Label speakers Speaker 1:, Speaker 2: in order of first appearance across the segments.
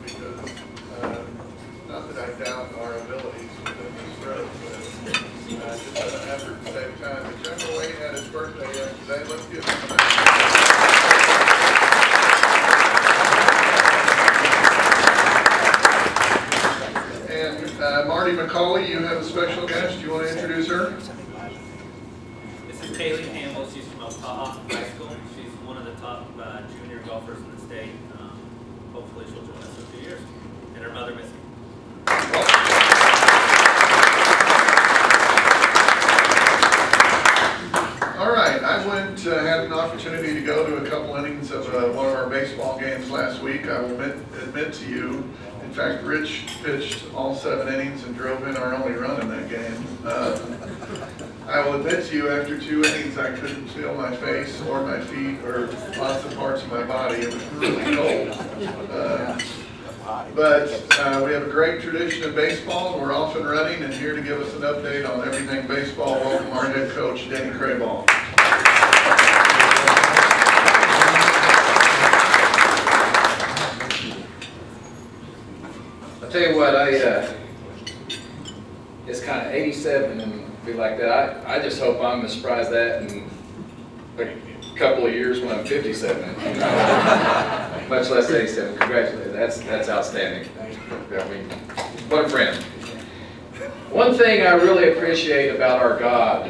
Speaker 1: because not that I doubt our abilities within this road, but just an effort to save time. But General Wayne had his birthday yesterday. Let's give him a And Marty McCauley, you have a special guest. Do you want to introduce her?
Speaker 2: This is Kaylee Campbell. She's from Otaha High School. She's one of the top junior golfers in the state. Hopefully she'll join us in a few years. And her mother, Missy.
Speaker 1: All right, I had an opportunity to go to a couple innings of one of our baseball games last week. I will admit to you, in fact, Rich pitched all 7 innings and drove in our only run in that game. I will admit to you, after 2 innings, I couldn't feel my face or my feet or lots of parts of my body. It was really cold. But we have a great tradition of baseball, and we're off and running, and here to give us an update on everything baseball, welcome our head coach, Denney Crabaugh.
Speaker 3: I'll tell you what, it's kind of 87 and be like that. I just hope I'm as surprised that in a couple of years when I'm 57, much less 87. Congratulations, that's outstanding. I mean, what a friend. One thing I really appreciate about our God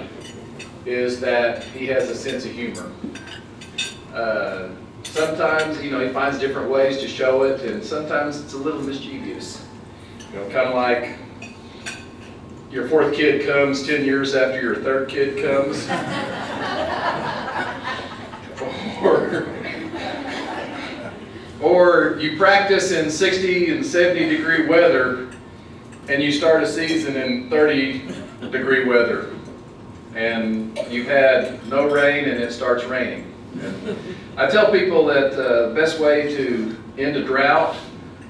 Speaker 3: is that He has a sense of humor. Sometimes, He finds different ways to show it, and sometimes it's a little mischievous. Kind of like your 4th kid comes 10 years after your 3rd kid comes. Or you practice in 60 and 70 degree weather and you start a season in 30 degree weather. And you've had no rain and it starts raining. And I tell people that the best way to end a drought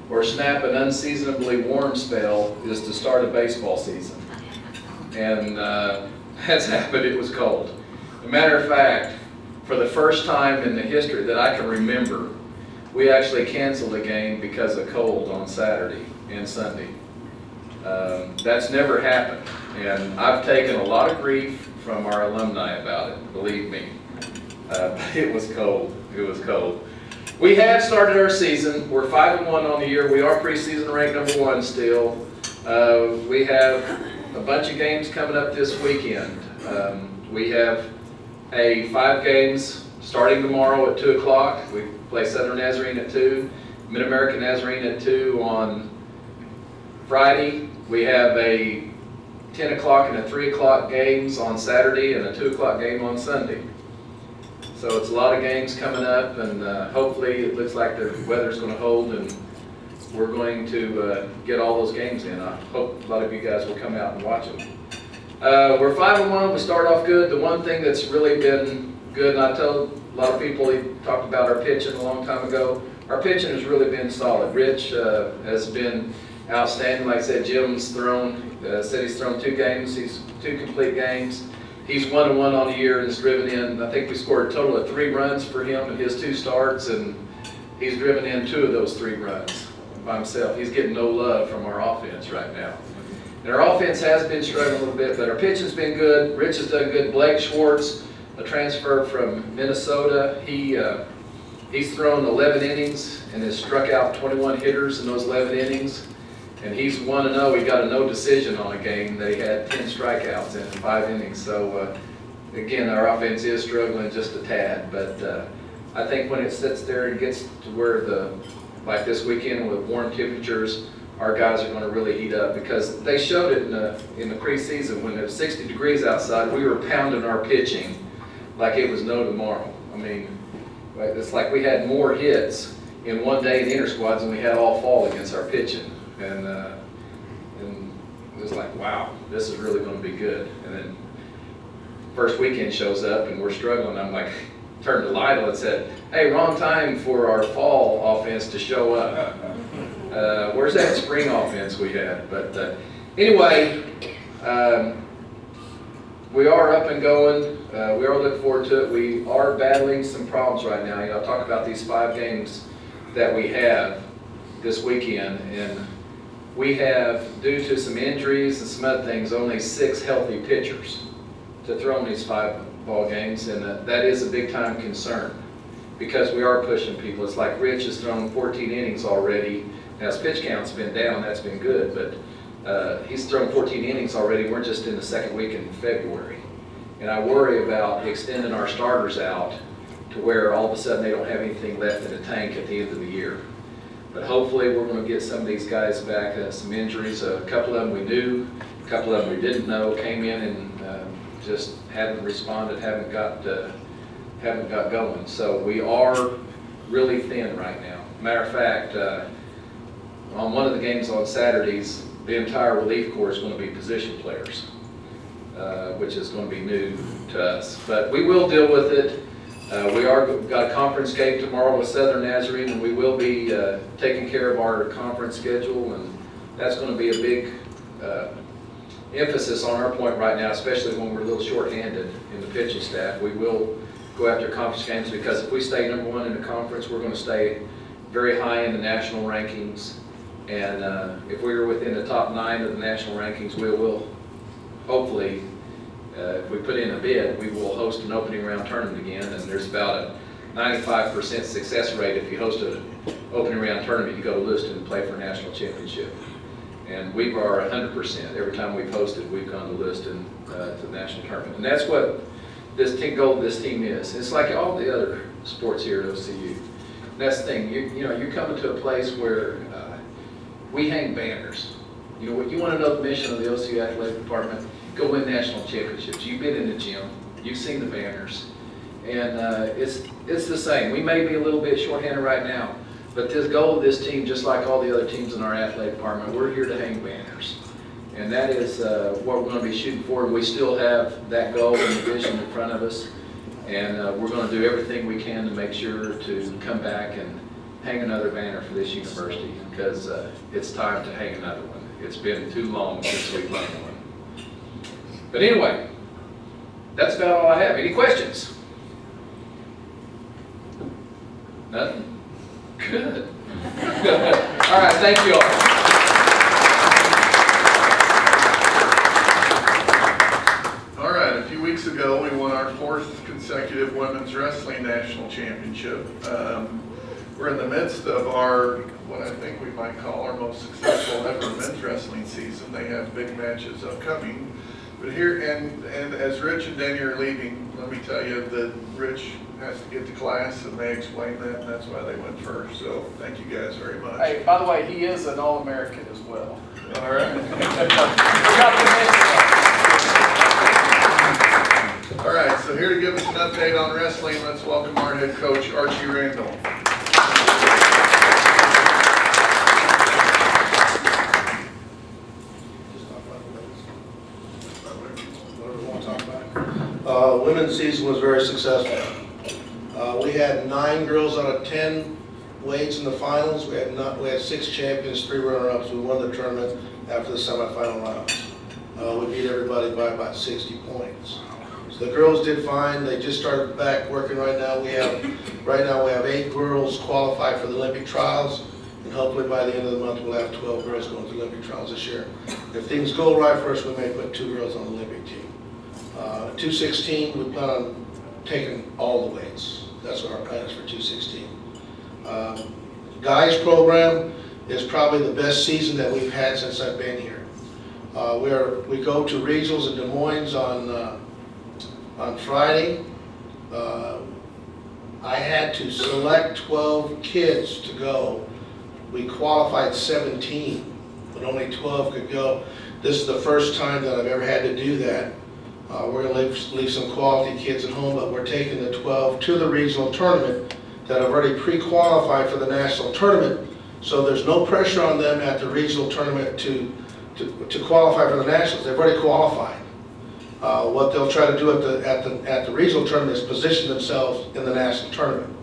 Speaker 3: or snap an unseasonably warm spell is to start a baseball season. And that's happened. It was cold. As a matter of fact, for the first time in the history that I can remember, we actually canceled a game because of cold on Saturday and Sunday. That's never happened. And I've taken a lot of grief from our alumni about it, believe me. But it was cold. It was cold. We have started our season. We're 5-1 on the year. We are preseason ranked #1 still. We have a bunch of games coming up this weekend. We have 5 games starting tomorrow at 2 o'clock. We play Southern Nazarene at 2, Mid-American Nazarene at 2 on Friday. We have a 10 o'clock and a 3 o'clock games on Saturday and a 2 o'clock game on Sunday. So it's a lot of games coming up, and hopefully it looks like the weather's going to hold and we're going to get all those games in. I hope a lot of you guys will come out and watch them. We're 5-1, we start off good. The one thing that's really been good, and I told a lot of people, he talked about our pitching a long time ago. Our pitching has really been solid. Rich has been outstanding. Like I said, Jim's said he's thrown 2 games. He's 2 complete games. He's 1-1 on the year and has driven in, I think we scored a total of 3 runs for him in his 2 starts, and he's driven in 2 of those 3 runs by himself. He's getting no love from our offense right now. And our offense has been struggling a little bit, but our pitching's been good. Rich has done good. Blake Schwartz, a transfer from Minnesota, he's thrown 11 innings and has struck out 21 hitters in those 11 innings. And he's 1-0. He got a no decision on a game. They had 10 strikeouts in 5 innings. So again, our offense is struggling just a tad. But I think when it sits there and gets to where like this weekend with warm temperatures, our guys are going to really heat up, because they showed it in the preseason when it was 60 degrees outside. We were pounding our pitching like it was no tomorrow. I mean, it's like we had more hits in one day in the inter-squads than we had all fall against our pitching. And it was like, wow, this is really going to be good. And then first weekend shows up and we're struggling. I'm like, turned to Lytle and said, hey, wrong time for our fall offense to show up. Where's that spring offense we had? But anyway, we are up and going. We are looking forward to it. We are battling some problems right now. I'll talk about these 5 games that we have. this weekend, and we have, due to some injuries and some other things, only 6 healthy pitchers to throw in these 5 ball games, and that is a big time concern because we are pushing people. It's like Rich has thrown 14 innings already. Now his pitch count's been down, that's been good, but he's thrown 14 innings already. We're just in the 2nd week in February. And I worry about extending our starters out to where all of a sudden they don't have anything left in the tank at the end of the year. But hopefully we're going to get some of these guys back. Some injuries, a couple of them we knew, a couple of them we didn't know, came in and just haven't responded, haven't got going. So we are really thin right now. Matter of fact, on one of the games on Saturdays, the entire relief corps is going to be position players, which is going to be new to us. But we will deal with it. We got a conference game tomorrow with Southern Nazarene, and we will be taking care of our conference schedule, and that's going to be a big emphasis on our point right now, especially when we're a little short-handed in the pitching staff. We will go after conference games because if we stay #1 in the conference, we're going to stay very high in the national rankings, and if we are within the top 9 of the national rankings, we will hopefully, if we put in a bid, we will host an opening round tournament again, and there's about a 95% success rate. If you host an opening round tournament, you go to Lewiston and play for a national championship. And we are 100%. Every time we've hosted, we've gone to Lewiston to the national tournament. And that's what this goal of this team is. It's like all the other sports here at OCU. And that's the thing, you know, you're coming to a place where we hang banners. You know, you want to know the mission of the OCU Athletic Department? Go win national championships. You've been in the gym. You've seen the banners. And it's the same. We may be a little bit shorthanded right now, but this goal of this team, just like all the other teams in our athletic department, we're here to hang banners. And that is what we're going to be shooting for. We still have that goal and the vision in front of us. And we're going to do everything we can to make sure to come back and hang another banner for this university, because it's time to hang another one. It's been too long since we've won one. But anyway, that's about all I have. Any questions? Nothing? Good. All right, thank you all.
Speaker 1: All right, a few weeks ago we won our 4th consecutive women's wrestling national championship. We're in the midst of our, what I think we might call our most successful ever men's wrestling season. They have big matches upcoming. But here, and as Rich and Denney are leaving, let me tell you that Rich has to get to class, and they explained that, and that's why they went first. So thank you guys very much.
Speaker 4: Hey, by the way, he is an All-American as well.
Speaker 1: All right. All right, so here to give us an update on wrestling, let's welcome our head coach, Archie Randall.
Speaker 5: Women's season was very successful. We had 9 girls out of 10 weights in the finals. We had 6 champions, 3 runner-ups. We won the tournament after the semifinal rounds. We beat everybody by about 60 points. So the girls did fine. They just started back working right now. We have 8 girls qualified for the Olympic trials, and hopefully by the end of the month we'll have 12 girls going to the Olympic trials this year. If things go right for us, we may put 2 girls on the Olympic team. 216, we plan on taking all the weights. That's what our plan is for 216. Guys program is probably the best season that we've had since I've been here. We go to regionals in Des Moines on Friday. I had to select 12 kids to go. We qualified 17, but only 12 could go. This is the first time that I've ever had to do that. We're going to leave some quality kids at home, but we're taking the 12 to the regional tournament that have already pre-qualified for the national tournament. So there's no pressure on them at the regional tournament to qualify for the nationals. They've already qualified. What they'll try to do at the regional tournament is position themselves in the national tournament.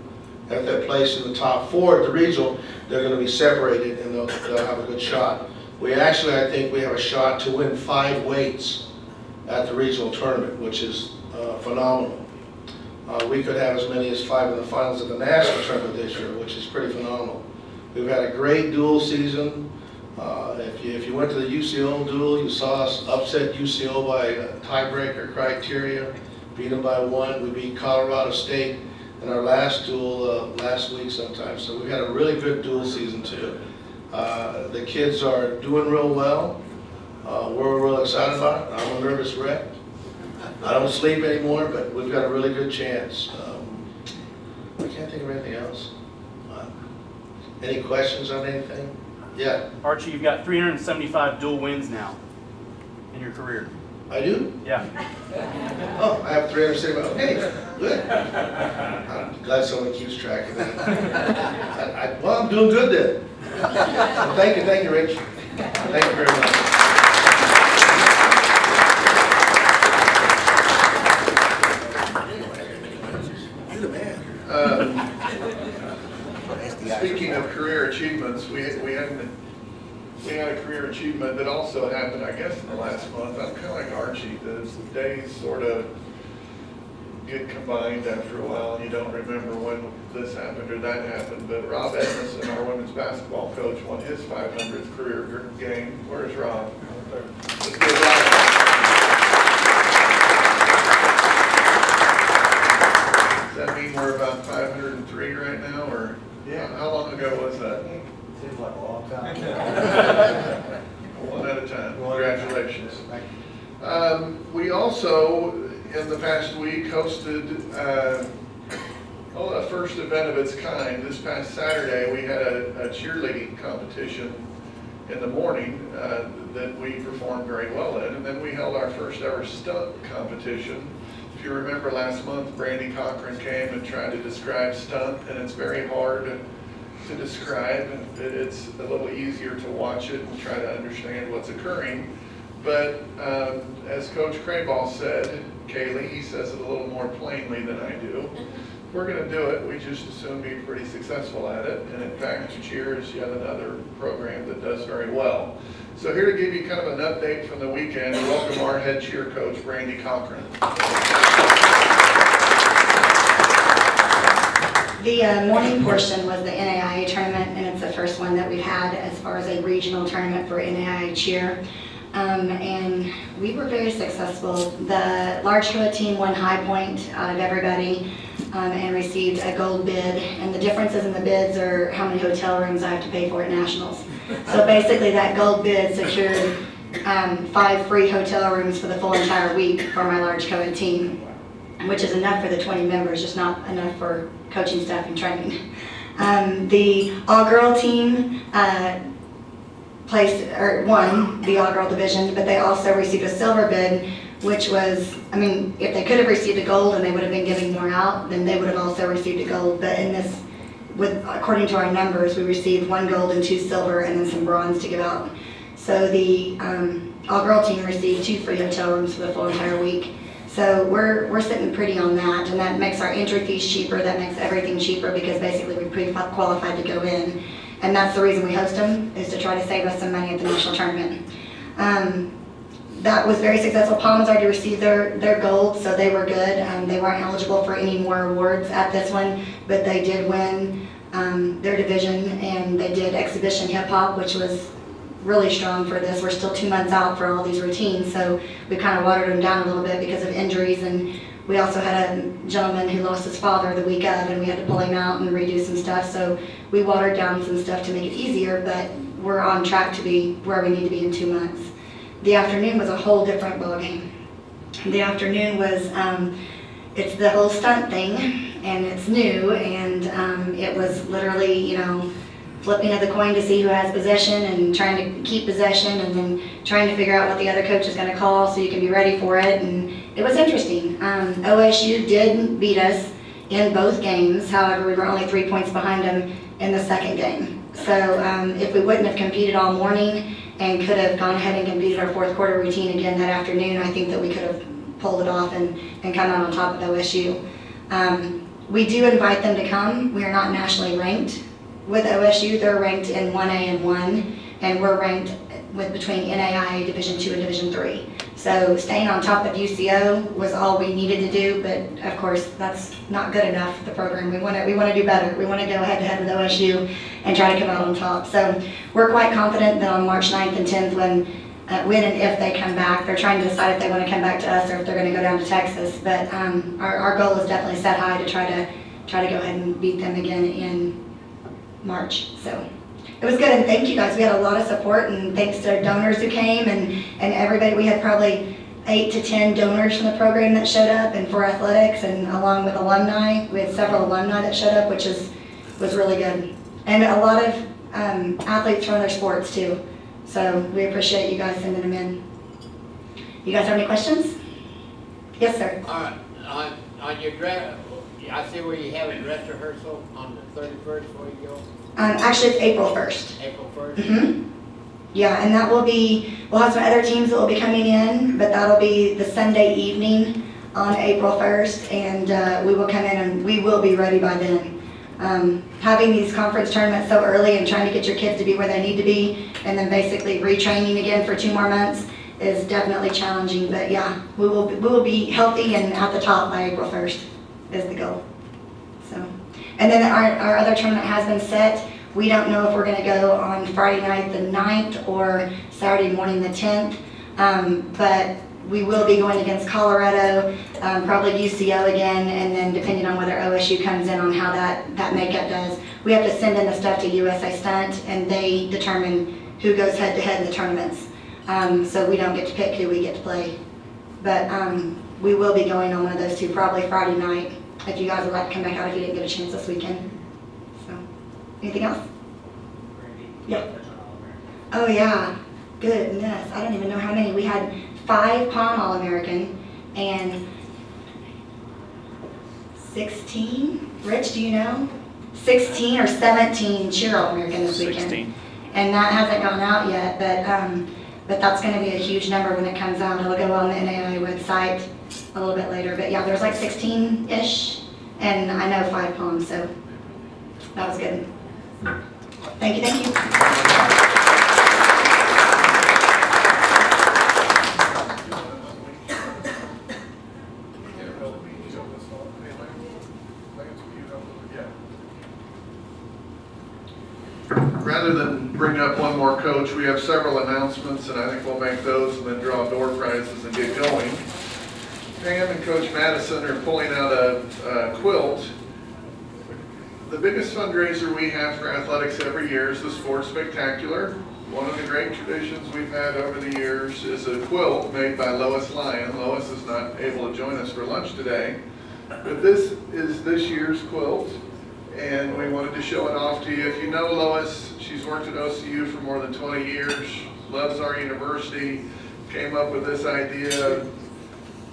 Speaker 5: If they're placed in the top 4 at the regional, they're going to be separated and they'll have a good shot. I think we have a shot to win 5 weights at the regional tournament, which is phenomenal. We could have as many as 5 in the finals at the national tournament this year, which is pretty phenomenal. We've had a great dual season. If you went to the UCO duel, you saw us upset UCO by a tiebreaker criteria, beat them by 1. We beat Colorado State in our last duel last week sometime. So we've had a really good dual season too. The kids are doing real well. We're real excited about it. I'm a nervous wreck. I don't sleep anymore, but we've got a really good chance. I can't think of anything else. Any questions on anything? Yeah.
Speaker 6: Archie, you've got 375 dual wins now in your career.
Speaker 5: I do?
Speaker 6: Yeah.
Speaker 5: Oh, I have 375. Okay, good. I'm glad someone keeps track of that. Well, I'm doing good then. So thank you, Rich. Thank you very much.
Speaker 1: Speaking of career achievements, we had a career achievement that also happened, I guess, in the last month. I'm kind of like Archie. The days sort of get combined after a while, and you don't remember when this happened or that happened. But Rob Edmondson, our women's basketball coach, won his 500th career game. Where's Rob? Let's give Rob. Does that mean we're about 503 right now, or how long ago was that?
Speaker 7: Seems like a long time.
Speaker 1: One at a time. Congratulations. We also, in the past week, hosted a first event of its kind. This past Saturday, we had a cheerleading competition in the morning that we performed very well in, and then we held our first ever stunt competition. If you remember last month, Brandy Corcoran came and tried to describe stunt, and it's very hard to describe. It's a little easier to watch it and try to understand what's occurring. But as Coach Crabaugh said, Kaylee, he says it a little more plainly than I do. If we're going to do it, we just assume be pretty successful at it. And in fact, cheer is yet another program that does very well. So here to give you kind of an update from the weekend, welcome our head cheer coach, Brandy Corcoran.
Speaker 8: The morning portion was the NAIA tournament, and it's the first one that we've had as far as a regional tournament for NAIA cheer. And we were very successful. The large co-ed team won high point out of everybody and received a gold bid. And the differences in the bids are how many hotel rooms I have to pay for at nationals. So basically that gold bid secured 5 free hotel rooms for the full entire week for my large co-ed team, which is enough for the 20 members, just not enough for coaching staff and training. The all-girl team won the all-girl division, but they also received a silver bid, which was, I mean, if they could have received a gold and they would have been giving more out, then they would have also received a gold. But in this, according to our numbers, we received 1 gold and 2 silver and then some bronze to give out. So the all-girl team received 2 free hotel rooms for the full entire week. So we're sitting pretty on that, and that makes our entry fees cheaper. That makes everything cheaper because basically we're pre-qualified to go in. And that's the reason we host them, is to try to save us some money at the national tournament. That was very successful. Palms already received their gold, so they were good. They weren't eligible for any more awards at this one, but they did win their division, and they did exhibition hip hop, which was really strong for this. We're still 2 months out for all these routines, so we kind of watered them down a little bit because of injuries, and we also had a gentleman who lost his father the week of, and we had to pull him out and redo some stuff, so we watered down some stuff to make it easier, but we're on track to be where we need to be in 2 months. The afternoon was a whole different ballgame. The afternoon was, it's the whole stunt thing, and it's new, and it was literally, you know, flipping of the coin to see who has possession and trying to keep possession, and then trying to figure out what the other coach is going to call so you can be ready for it. And it was interesting. OSU did beat us in both games. However, we were only 3 points behind them in the second game. So if we wouldn't have competed all morning and could have gone ahead and competed our fourth quarter routine again that afternoon, I think that we could have pulled it off and come out on top of OSU. We do invite them to come. We are not nationally ranked. With OSU, they're ranked in 1A and 1, and we're ranked with between NAIA Division II and Division III. So staying on top of UCO was all we needed to do, but of course that's not good enough for the program. We want to do better. We want to go head to head with OSU and try to come out on top. So we're quite confident that on March 9th and 10th, when and if they come back, they're trying to decide if they want to come back to us or if they're going to go down to Texas. But our goal is definitely set high to try to go ahead and beat them again in March. So it was good, and thank you guys. We had a lot of support, and thanks to donors who came and everybody. We had probably 8 to 10 donors from the program that showed up, and for athletics, and along with alumni. We had several alumni that showed up, which was really good. And a lot of athletes from other sports too. So we appreciate you guys sending them in. You guys have any questions? Yes, sir.
Speaker 9: On your dress, I see where you have a dress rehearsal on the 31st, where you go?
Speaker 8: Actually, it's April 1st.
Speaker 9: April 1st?
Speaker 8: Mm-hmm. Yeah, and that will be, we'll have some other teams that will be coming in, but that'll be the Sunday evening on April 1st, and we will come in and we will be ready by then. Having these conference tournaments so early and trying to get your kids to be where they need to be, and then basically retraining again for 2 more months is definitely challenging. But yeah, we will be healthy and at the top by April 1st is the goal. So, and then our other tournament has been set. We don't know if we're going to go on Friday night the 9th or Saturday morning the 10th, but we will be going against Colorado, probably UCO again, and then depending on whether OSU comes in on how that makeup does. We have to send in the stuff to USA Stunt, and they determine who goes head to head in the tournaments. So we don't get to pick who we get to play. But we will be going on one of those 2, probably Friday night, if you guys would like to come back out if you didn't get a chance this weekend. So, anything else? Yeah. Oh yeah, goodness, I don't even know how many. We had 5 Palm All-American and 16, Rich, do you know? 16 or 17 Cheer All-American this weekend.
Speaker 6: 16.
Speaker 8: And that hasn't gone out yet, but that's going to be a huge number when it comes out. It'll go on the NAIA website a little bit later. But yeah, there's like 16-ish, and I know 5 Palms, so that was good. Thank you, thank you.
Speaker 1: Rather than bring up one more coach, we have several announcements, and I think we'll make those and then draw door prizes and get going. Pam and Coach Madison are pulling out a quilt. The biggest fundraiser we have for athletics every year is the Sports Spectacular. One of the great traditions we've had over the years is a quilt made by Lois Lyon. Lois is not able to join us for lunch today, but this is this year's quilt, and we wanted to show it off to you. If you know Lois, she's worked at OCU for more than 20 years, loves our university, came up with this idea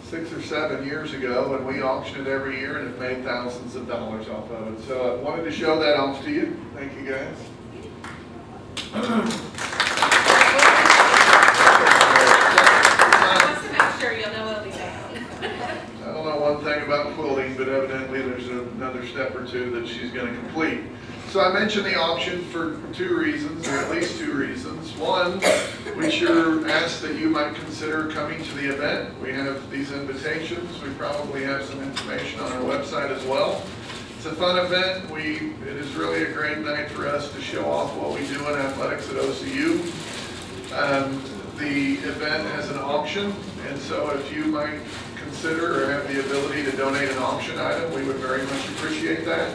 Speaker 1: 6 or 7 years ago, and we auction it every year and have made thousands of dollars off of it. So I wanted to show that off to you. Thank you, guys.
Speaker 10: Just to make sure you'll know it'll be down.
Speaker 1: I don't know one thing about quilting, but evidently there's another step or 2 that she's going to complete. So I mentioned the auction for 2 reasons, or at least 2 reasons. One, we sure ask that you might consider coming to the event. We have these invitations. We probably have some information on our website as well. It's a fun event. It is really a great night for us to show off what we do in athletics at OCU. The event has an auction, and so if you might consider or have the ability to donate an auction item, we would very much appreciate that.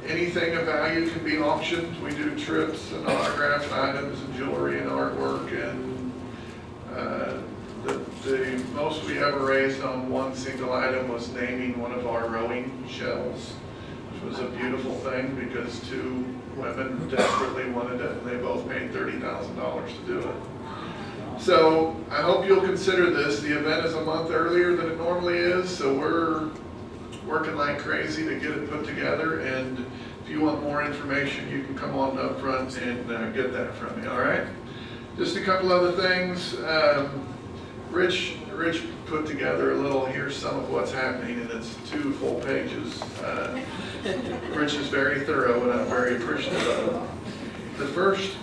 Speaker 1: Anything of value can be auctioned. We do trips and autographed items and jewelry and artwork, and the most we ever raised on one single item was naming one of our rowing shells, which was a beautiful thing because 2 women desperately wanted it, and they both paid $30,000 to do it. So I hope you'll consider this. The event is a month earlier than it normally is, so we're working like crazy to get it put together, and if you want more information, you can come on up front and get that from me, all right? Just a couple other things. Rich put together a little, here's some of what's happening, and it's 2 full pages. Rich is very thorough, and I'm very appreciative of it. The first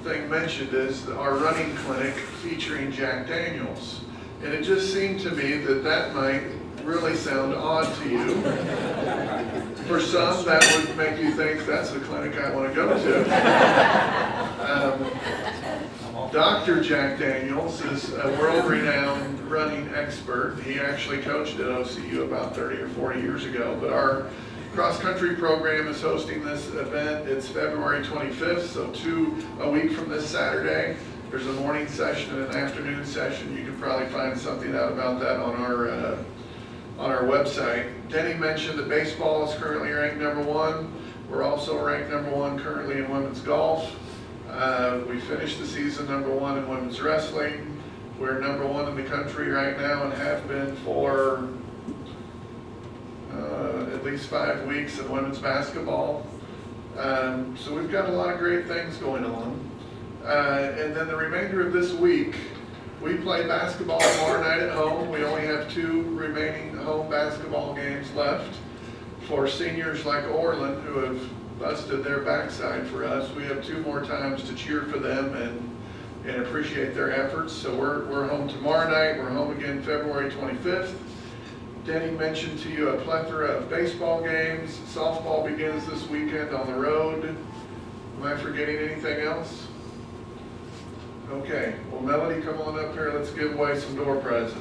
Speaker 1: thing mentioned is our running clinic featuring Jack Daniels. And it just seemed to me that that might really sound odd to you. For some, that would make you think that's the clinic I want to go to. Dr. Jack Daniels is a world-renowned running expert. He actually coached at OCU about 30 or 40 years ago, but our cross-country program is hosting this event. It's February 25th, so a week from this Saturday. There's a morning session and an afternoon session. You can probably find something out about that on our website. Denney mentioned that baseball is currently ranked #1. We're also ranked #1 currently in women's golf. We finished the season #1 in women's wrestling. We're #1 in the country right now and have been for at least 5 weeks in women's basketball. So we've got a lot of great things going on. And then the remainder of this week, we play basketball tomorrow night at home. We only have 2 remaining home basketball games left. For seniors like Orland who have busted their backside for us, we have 2 more times to cheer for them and appreciate their efforts. So we're home tomorrow night. We're home again February 25th. Denney mentioned to you a plethora of baseball games. Softball begins this weekend on the road. Am I forgetting anything else? Okay, well, Melody, come on up here. Let's give away some door prizes.